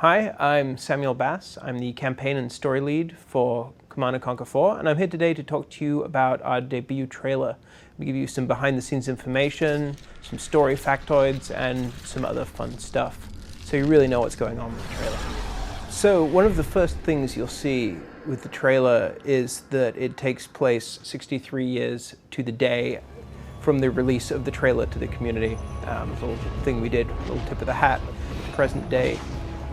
Hi, I'm Samuel Bass. I'm the campaign and story lead for Command & Conquer 4, and I'm here today to talk to you about our debut trailer. We give you some behind-the-scenes information, some story factoids, and some other fun stuff, so you really know what's going on with the trailer. So one of the first things you'll see with the trailer is that it takes place 63 years to the day from the release of the trailer to the community. A little thing we did, a little tip of the hat, present day.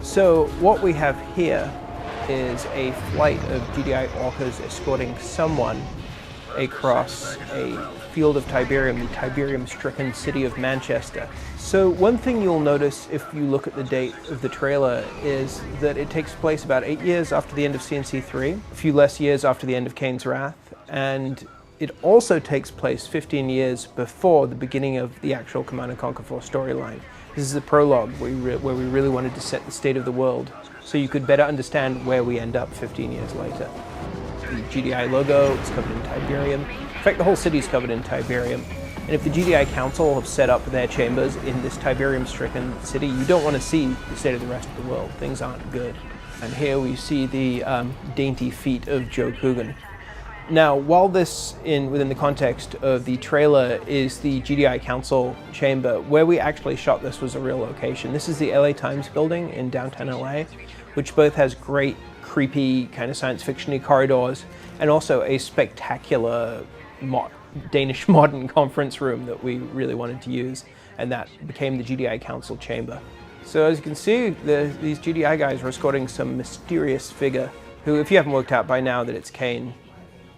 So what we have here is a flight of GDI orcas escorting someone across a field of Tiberium, the Tiberium-stricken city of Manchester. So one thing you'll notice if you look at the date of the trailer is that it takes place about 8 years after the end of C&C4, a few less years after the end of Kane's Wrath, and it also takes place 15 years before the beginning of the actual Command & Conquer 4 storyline. This is the prologue where we really wanted to set the state of the world so you could better understand where we end up 15 years later. The GDI logo is covered in Tiberium. In fact, the whole city is covered in Tiberium. And if the GDI Council have set up their chambers in this Tiberium-stricken city, you don't want to see the state of the rest of the world. Things aren't good. And here we see the dainty feet of Joe Coogan. Now, while this, within the context of the trailer, is the GDI Council chamber, where we actually shot this was a real location. This is the LA Times building in downtown LA, which both has great, creepy, kind of science fiction-y corridors, and also a spectacular Danish modern conference room that we really wanted to use, and that became the GDI Council chamber. So as you can see, these GDI guys are escorting some mysterious figure, who, if you haven't worked out by now that it's Kane,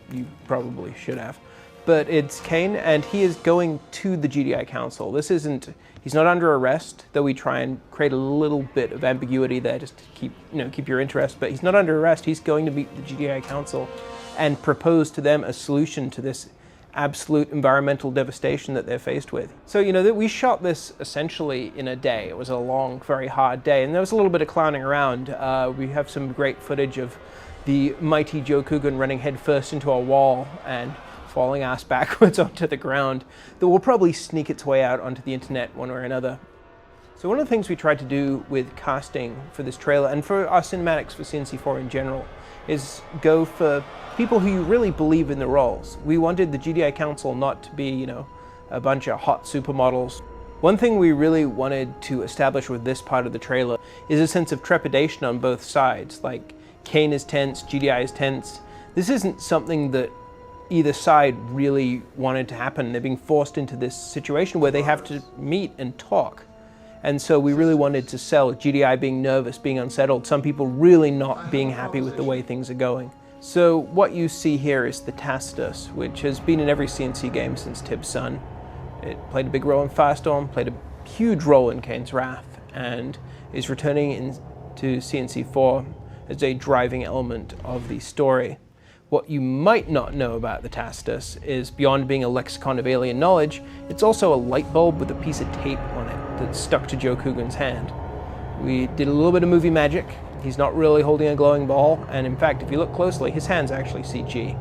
you probably should have. But it's Kane, and he is going to the GDI Council. He's not under arrest, though we try and create a little bit of ambiguity there just to keep your interest, but he's not under arrest. He's going to meet the GDI Council and propose to them a solution to this absolute environmental devastation that they're faced with. So, we shot this essentially in a day. It was a long, very hard day, and there was a little bit of clowning around. We have some great footage of the mighty Joe Coogan running headfirst into a wall and falling ass backwards onto the ground that will probably sneak its way out onto the internet one way or another. So one of the things we tried to do with casting for this trailer, and for our cinematics for C&C4 in general, is go for people who you really believe in the roles. We wanted the GDI Council not to be, a bunch of hot supermodels. One thing we really wanted to establish with this part of the trailer is a sense of trepidation on both sides. Like, Kane is tense, GDI is tense. This isn't something that either side really wanted to happen. They're being forced into this situation where they have to meet and talk. And so we really wanted to sell GDI being nervous, being unsettled, some people really not being happy with the way things are going. So what you see here is the Tacitus, which has been in every C&C game since Tib's son. It played a big role in Firestorm, played a huge role in Kane's Wrath, and is returning into C&C4 as a driving element of the story. What you might not know about the Tacitus is, beyond being a lexicon of alien knowledge, it's also a light bulb with a piece of tape on it that's stuck to Joe Coogan's hand. We did a little bit of movie magic. He's not really holding a glowing ball, and in fact, if you look closely, his hand's actually CG.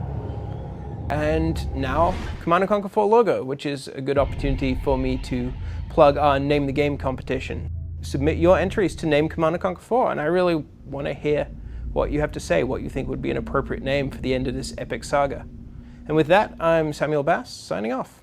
And now, Command & Conquer 4 logo, which is a good opportunity for me to plug our Name the Game competition. Submit your entries to Name Command & Conquer 4, and I really want to hear what you have to say, what you think would be an appropriate name for the end of this epic saga. And with that, I'm Samuel Bass, signing off.